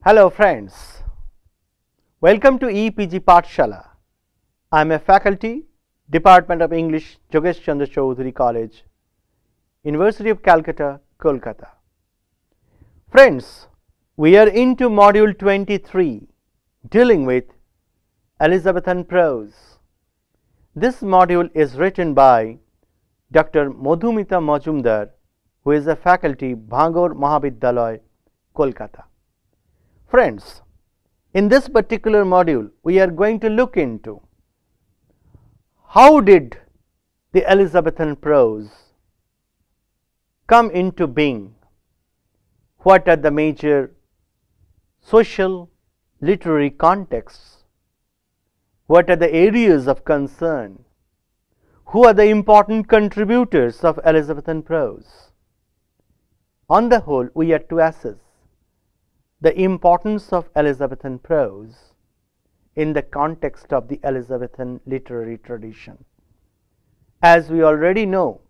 Hello friends, welcome to EPG Pathshala. I am a faculty, Department of English, Jogesh Chandra Chaudhary College, University of Calcutta, Kolkata. Friends, we are into module 23 dealing with Elizabethan prose. This module is written by Dr. Madhumita Majumdar, who is a faculty, Bhangor Mahavidyalaya, Kolkata. Friends, in this particular module, we are going to look into how did the Elizabethan prose come into being, what are the major social, literary contexts, what are the areas of concern, who are the important contributors of Elizabethan prose. On the whole, we are to assess the importance of Elizabethan prose in the context of the Elizabethan literary tradition. As we already know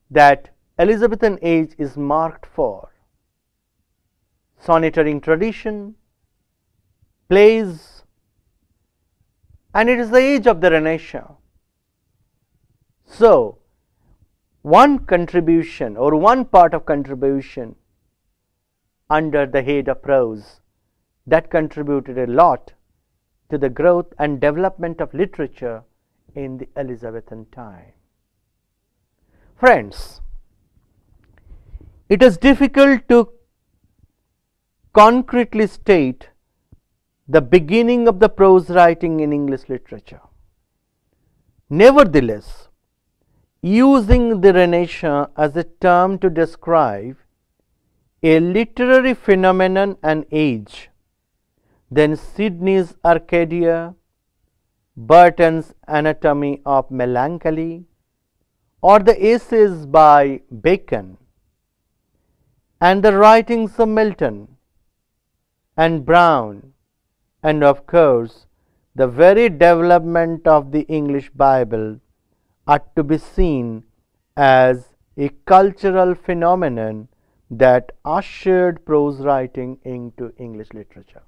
that Elizabethan age is marked for sonneteering tradition, plays, and it is the age of the Renaissance. So, one contribution or one part of contribution under the head of prose that contributed a lot to the growth and development of literature in the Elizabethan time. Friends, it is difficult to concretely state the beginning of the prose writing in English literature. Nevertheless, using the Renaissance as a term to describe a literary phenomenon and age, then Sidney's Arcadia, Burton's Anatomy of Melancholy, or the essays by Bacon, and the writings of Milton and Browne, and of course the very development of the English Bible are to be seen as a cultural phenomenon that ushered prose writing into English literature.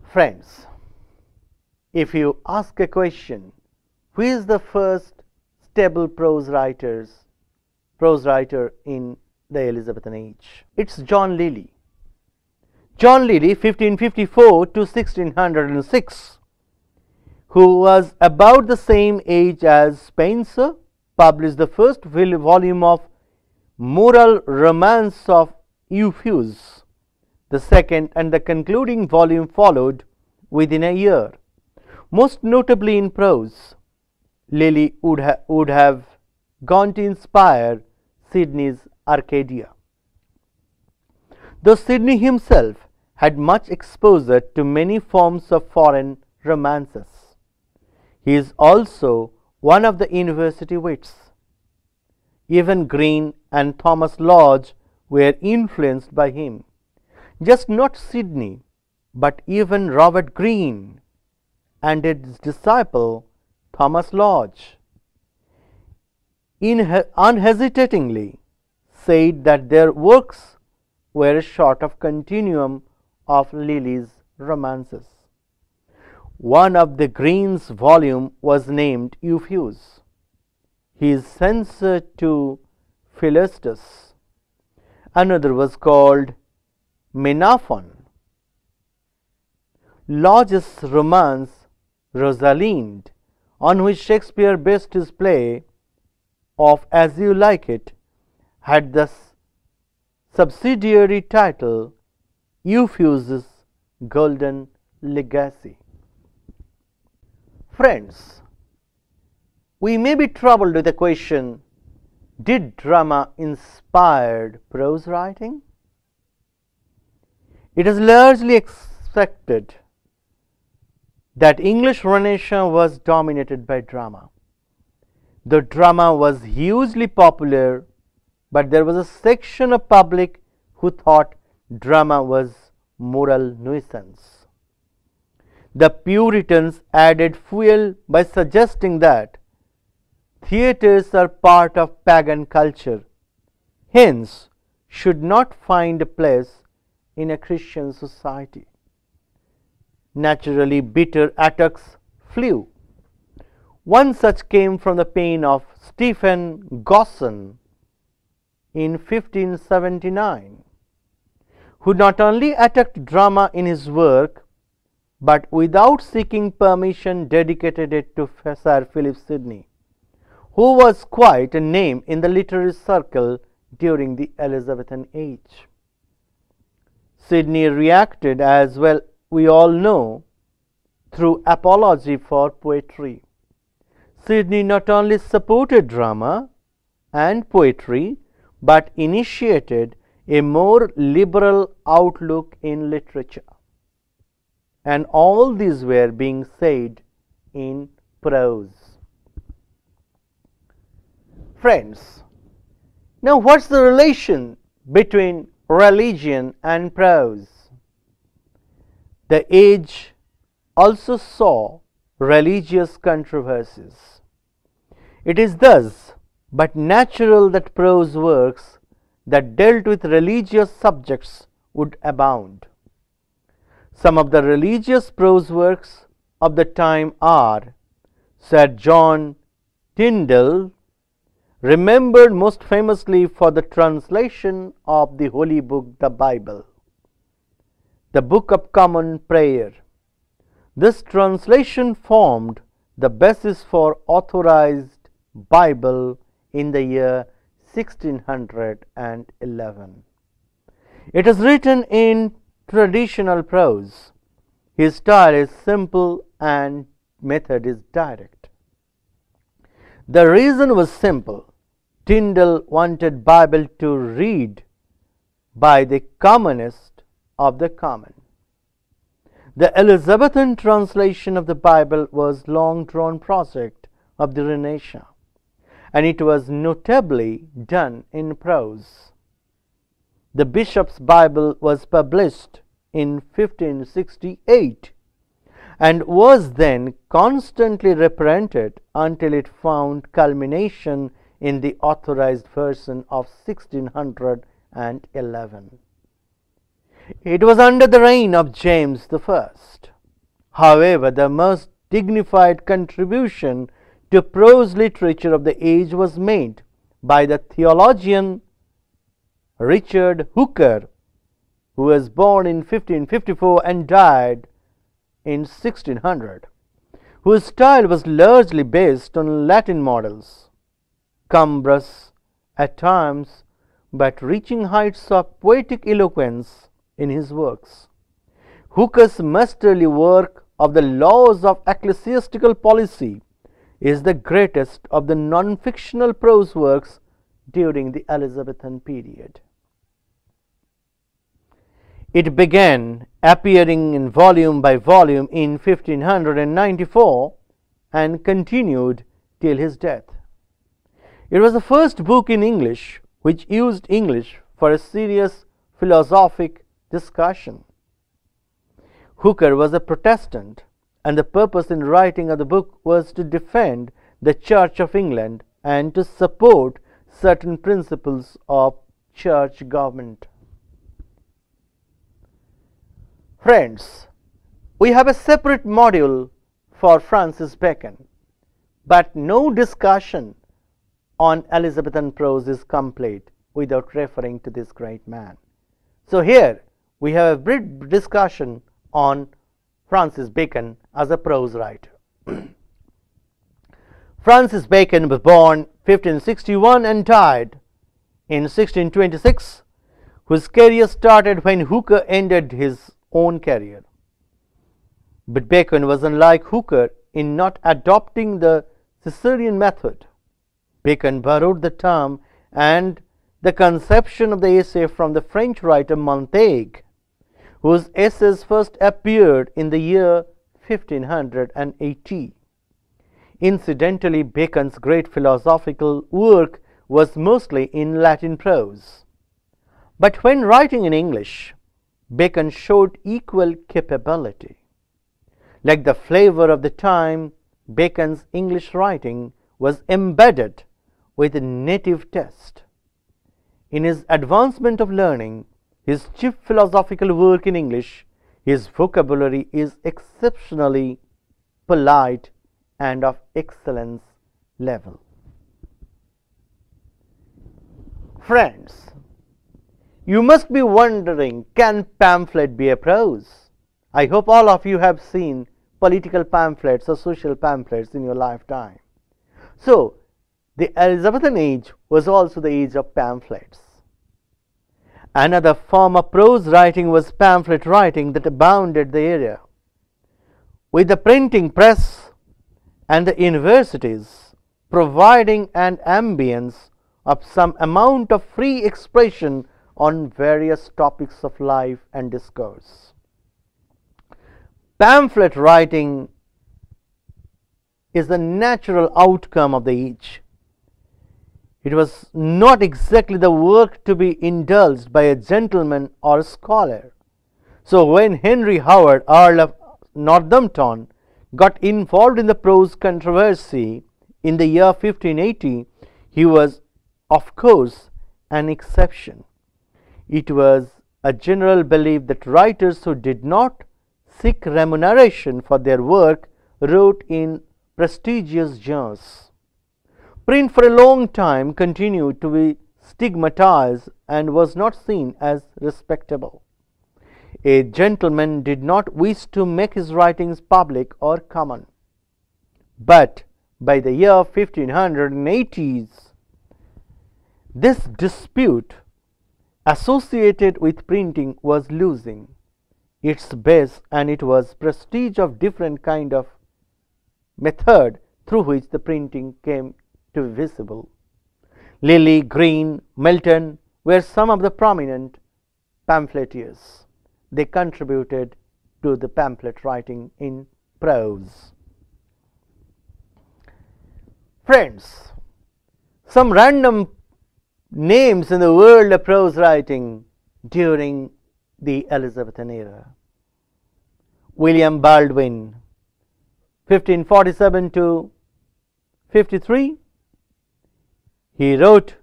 Friends, if you ask a question, who is the first stable prose writer in the Elizabethan age? It's John Lyly. John Lyly, 1554 to 1606, who was about the same age as Spenser, published the first volume of Moral Romance of Euphues. The second and the concluding volume followed within a year. Most notably in prose, Lyly would have gone to inspire Sidney's Arcadia. Though Sidney himself had much exposure to many forms of foreign romances, he is also one of the university wits. Even Green and Thomas Lodge were influenced by him. Just not Sidney, but even Robert Greene and his disciple Thomas Lodge unhesitatingly said that their works were a sort of continuum of Lyly's romances. One of the Greene's volume was named Euphues. His censor to Philistus. Another was called Menaphon. Lodge's romance Rosalinde, on which Shakespeare based his play of As You Like It, had the subsidiary title Euphues' Golden Legacy. Friends, we may be troubled with the question, did drama inspire prose writing? It is largely expected that English Renaissance was dominated by drama. The drama was hugely popular, but there was a section of public who thought drama was moral nuisance. The Puritans added fuel by suggesting that theatres are part of pagan culture, hence should not find a place in a Christian society. Naturally, bitter attacks flew. One such came from the pen of Stephen Gosson in 1579, who not only attacked drama in his work, but without seeking permission dedicated it to Sir Philip Sidney, who was quite a name in the literary circle during the Elizabethan age. Sidney reacted, as well we all know, through apology for poetry. Sidney not only supported drama and poetry, but initiated a more liberal outlook in literature. And all these were being said in prose. Friends, now what's the relation between religion and prose? The age also saw religious controversies. It is thus but natural that prose works that dealt with religious subjects would abound. Some of the religious prose works of the time are Sir John Tyndale, remembered most famously for the translation of the Holy Book, the Bible, the Book of Common Prayer. This translation formed the basis for authorized Bible in the year 1611. It is written in traditional prose. His style is simple and method is direct. The reason was simple. Tyndale wanted Bible to read by the commonest of the common. The Elizabethan translation of the Bible was long-drawn project of the Renaissance, and it was notably done in prose. The Bishop's Bible was published in 1568 and was then constantly reprinted until it found culmination in the authorized version of 1611. It was under the reign of James I. However, the most dignified contribution to prose literature of the age was made by the theologian Richard Hooker, who was born in 1554 and died in 1600, whose style was largely based on Latin models, cumbrous at times, but reaching heights of poetic eloquence in his works. Hooker's masterly work of the Laws of Ecclesiastical Policy is the greatest of the non-fictional prose works during the Elizabethan period. It began appearing in volume by volume in 1594 and continued till his death. It was the first book in English which used English for a serious philosophic discussion. Hooker was a Protestant, and the purpose in writing of the book was to defend the Church of England and to support certain principles of church government. Friends, we have a separate module for Francis Bacon, but no discussion on Elizabethan prose is complete without referring to this great man. So here we have a brief discussion on Francis Bacon as a prose writer. Francis Bacon was born 1561 and died in 1626, whose career started when Hooker ended his own career. But Bacon was unlike Hooker in not adopting the Caesarean method. Bacon borrowed the term and the conception of the essay from the French writer Montaigne, whose essays first appeared in the year 1580. Incidentally, Bacon's great philosophical work was mostly in Latin prose. But when writing in English, Bacon showed equal capability. Like the flavor of the time, Bacon's English writing was embedded with a native taste. In his advancement of learning, his chief philosophical work in English, his vocabulary is exceptionally polite and of excellence level. Friends, you must be wondering, can pamphlet be a prose? I hope all of you have seen political pamphlets or social pamphlets in your lifetime. So, the Elizabethan age was also the age of pamphlets. Another form of prose writing was pamphlet writing that abounded the area. With the printing press and the universities providing an ambience of some amount of free expression on various topics of life and discourse. Pamphlet writing is the natural outcome of the age. It was not exactly the work to be indulged by a gentleman or a scholar. So when Henry Howard, Earl of Northampton, got involved in the prose controversy in the year 1580, he was, of course, an exception. It was a general belief that writers who did not seek remuneration for their work wrote in prestigious genres. Print for a long time continued to be stigmatized and was not seen as respectable. A gentleman did not wish to make his writings public or common. But by the year 1580s, this dispute associated with printing was losing its base, and it was prestige of different kind of method through which the printing came to be visible. Lilly, Green, Milton were some of the prominent pamphleteers. They contributed to the pamphlet writing in prose. Friends, some random names in the world of prose writing during the Elizabethan era. William Baldwin, 1547 to 53. He wrote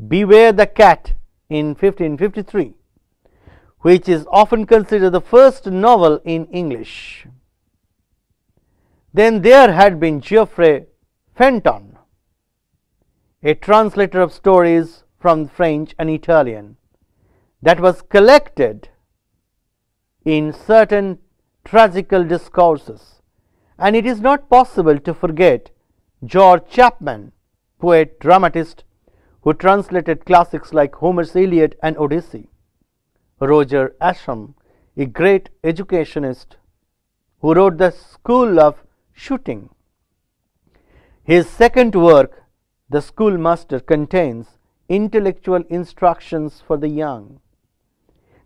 Beware the Cat in 1553, which is often considered the first novel in English. Then there had been Geoffrey Fenton, a translator of stories from French and Italian, that was collected in certain tragical discourses. And it is not possible to forget George Chapman, poet dramatist, who translated classics like Homer's Iliad and Odyssey. Roger Ascham, a great educationist, who wrote The School of Shooting. His second work, The Schoolmaster, contains intellectual instructions for the young.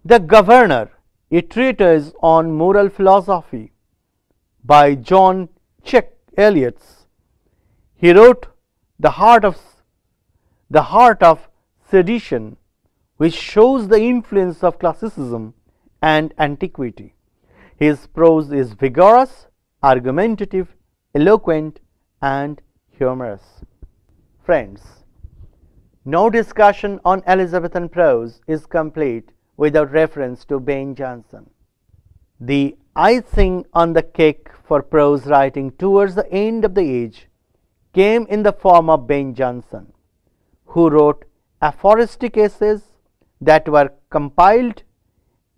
The Governor, a treatise on moral philosophy by John Check Eliot. He wrote The Heart of Sedition, which shows the influence of classicism and antiquity. His prose is vigorous, argumentative, eloquent, and humorous. Friends, no discussion on Elizabethan prose is complete without reference to Ben Jonson. The icing on the cake for prose writing towards the end of the age came in the form of Ben Jonson, who wrote aphoristic essays that were compiled,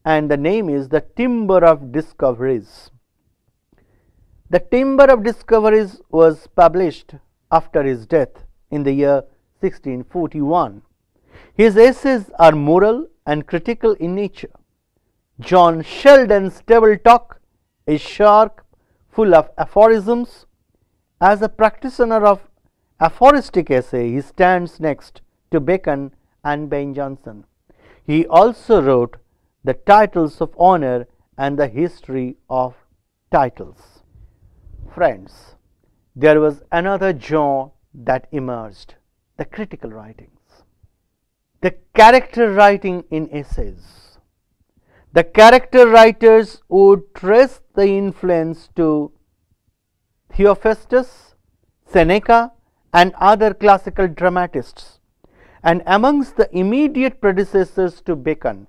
and the name is The Timber of Discoveries. The Timber of Discoveries was published after his death in the year 1641. His essays are moral and critical in nature. John Sheldon's Table Talk is sharp, full of aphorisms. As a practitioner of aphoristic essay, he stands next to Bacon and Ben Jonson. He also wrote The Titles of Honor and the History of Titles. Friends, there was another genre that emerged, the critical writings, the character writing in essays. The character writers would trace the influence to Theophrastus, Seneca, and other classical dramatists, and amongst the immediate predecessors to Bacon.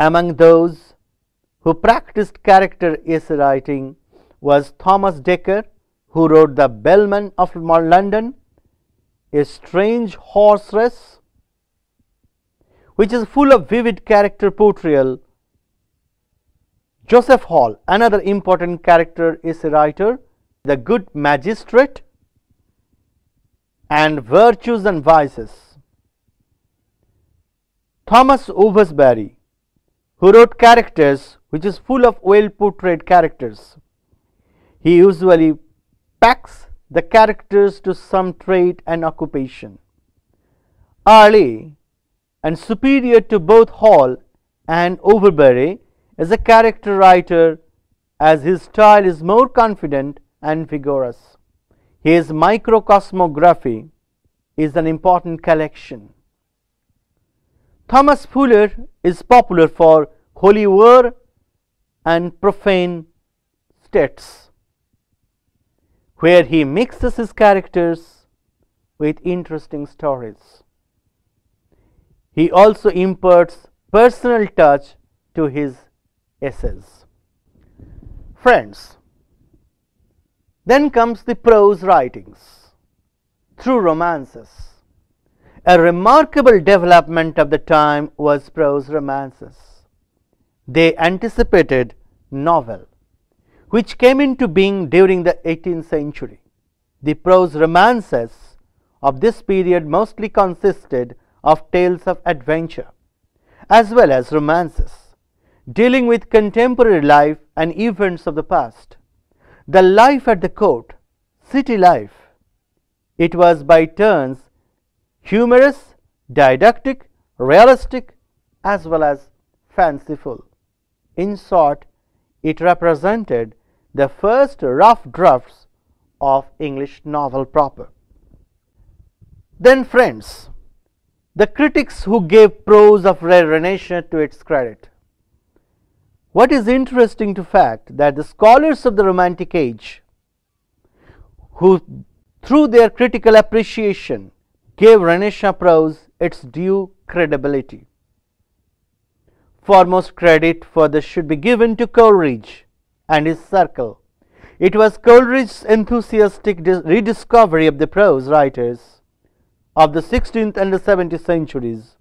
Among those who practiced character essay writing was Thomas Dekker, who wrote The Bellman of London, A Strange Horse Race, which is full of vivid character portrayal. Joseph Hall, another important character essay writer, The Good Magistrate and Virtues and Vices. Thomas Oversbury, who wrote Characters, which is full of well portrayed characters. He usually packs the characters to some trait and occupation. Early and superior to both Hall and Overbury is a character writer, as his style is more confident and vigorous. His microcosmography is an important collection. Thomas Fuller is popular for holy war and profane states, where he mixes his characters with interesting stories. He also imparts personal touch to his essays. Friends, then comes the prose writings through romances. A remarkable development of the time was prose romances. They anticipated novel, which came into being during the 18th century. The prose romances of this period mostly consisted of tales of adventure, as well as romances dealing with contemporary life and events of the past. The life at the court, city life, it was by turns humorous, didactic, realistic, as well as fanciful. In short, it represented the first rough drafts of English novel proper. Then friends, the critics who gave prose of Renaissance to its credit. What is interesting to fact that the scholars of the Romantic age, who through their critical appreciation gave Renaissance prose its due credibility. Foremost credit for this should be given to Coleridge and his circle. It was Coleridge's enthusiastic rediscovery of the prose writers of the 16th and the 17th centuries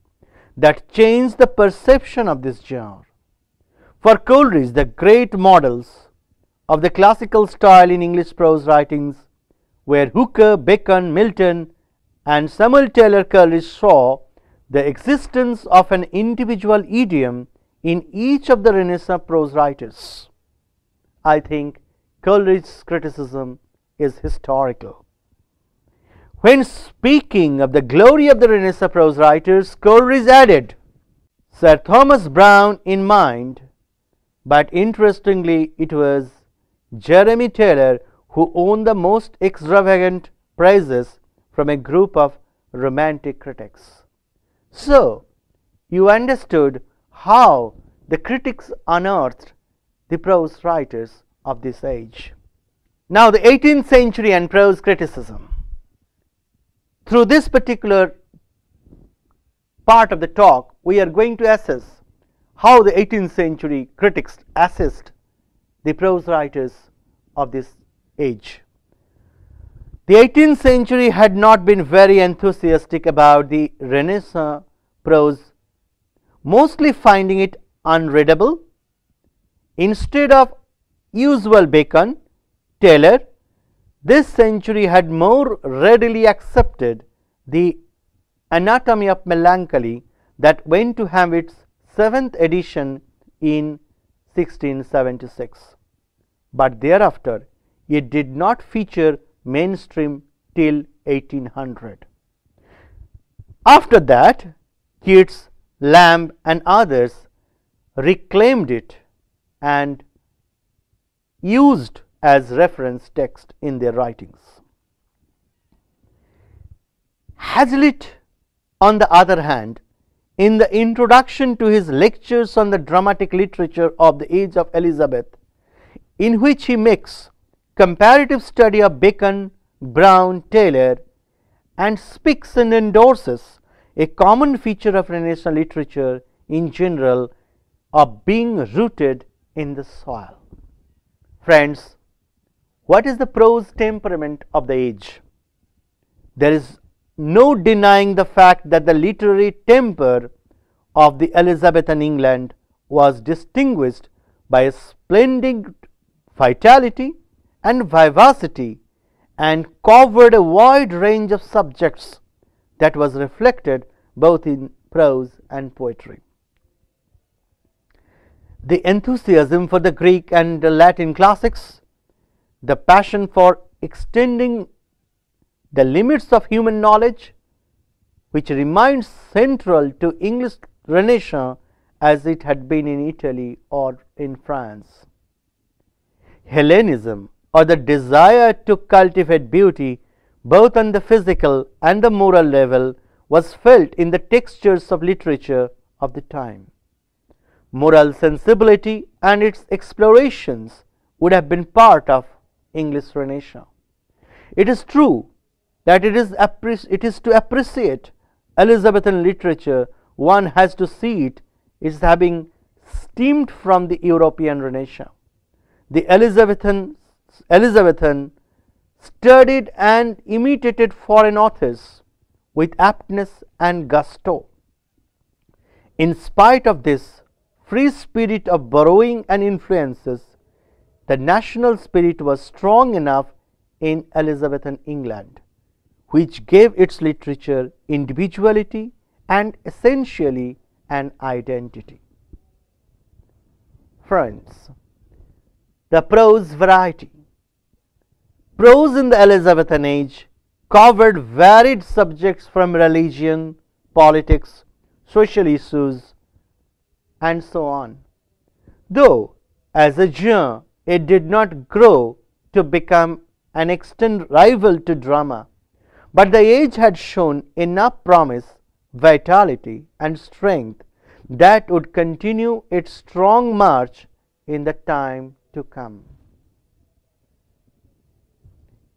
that changed the perception of this genre. For Coleridge, the great models of the classical style in English prose writings were Hooker, Bacon, Milton, and Samuel Taylor. Coleridge saw the existence of an individual idiom in each of the Renaissance prose writers. I think Coleridge's criticism is historical. When speaking of the glory of the Renaissance prose writers, Coleridge added Sir Thomas Browne in mind, but interestingly it was Jeremy Taylor who owned the most extravagant praises from a group of romantic critics. So, you understood how the critics unearthed the prose writers of this age. Now, the 18th century and prose criticism. Through this particular part of the talk, we are going to assess how the 18th century critics assessed the prose writers of this age. The 18th century had not been very enthusiastic about the Renaissance prose, mostly finding it unreadable. Instead of usual Bacon, Taylor, this century had more readily accepted the Anatomy of Melancholy that went to have its 7th edition in 1676, but thereafter it did not feature mainstream till 1800. After that, Keats, Lamb and others reclaimed it and used as reference text in their writings. Hazlitt, on the other hand, in the introduction to his lectures on the dramatic literature of the age of Elizabeth, in which he makes comparative study of Bacon, Browne, Taylor, and speaks and endorses a common feature of Renaissance literature in general, of being rooted in the soil. Friends, what is the prose temperament of the age? There is no denying the fact that the literary temper of the Elizabethan England was distinguished by a splendid vitality and vivacity, and covered a wide range of subjects that was reflected both in prose and poetry. The enthusiasm for the Greek and the Latin classics, the passion for extending the limits of human knowledge, which remains central to English Renaissance as it had been in Italy or in France. Hellenism, or the desire to cultivate beauty both on the physical and the moral level, was felt in the textures of literature of the time. Moral sensibility and its explorations would have been part of English Renaissance. It is true that it is to appreciate Elizabethan literature, one has to see it as having stemmed from the European Renaissance. The Elizabethan studied and imitated foreign authors with aptness and gusto. In spite of this free spirit of borrowing and influences, the national spirit was strong enough in Elizabethan England, which gave its literature individuality and essentially an identity. Friends, the prose variety. Prose in the Elizabethan age covered varied subjects from religion, politics, social issues, and so on. Though as a genre it did not grow to become an extant rival to drama, but the age had shown enough promise, vitality, and strength that would continue its strong march in the time to come.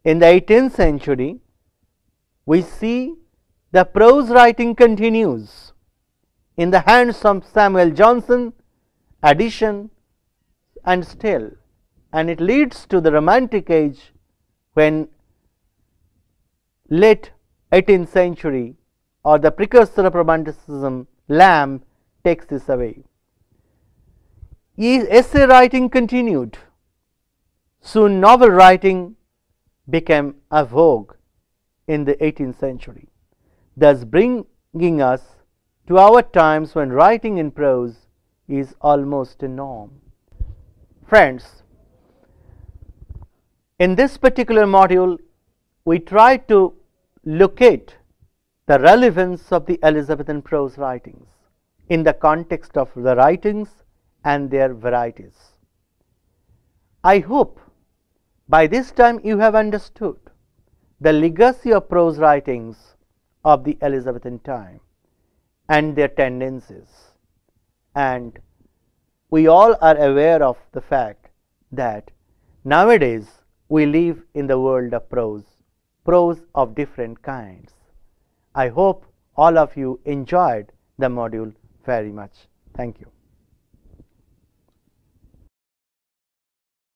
In the 18th century, we see the prose writing continues in the hands of Samuel Johnson, Addison, and Steele, and it leads to the Romantic age, when late 18th century or the precursor of Romanticism, Lamb, takes this away. Essay writing continued. Soon novel writing became a vogue in the 18th century, thus bringing us to our times when writing in prose is almost a norm. Friends, in this particular module, we try to locate the relevance of the Elizabethan prose writings in the context of the writings and their varieties. I hope by this time you have understood the legacy of prose writings of the Elizabethan time and their tendencies, and we all are aware of the fact that nowadays we live in the world of prose of different kinds. I hope all of you enjoyed the module very much. Thank you.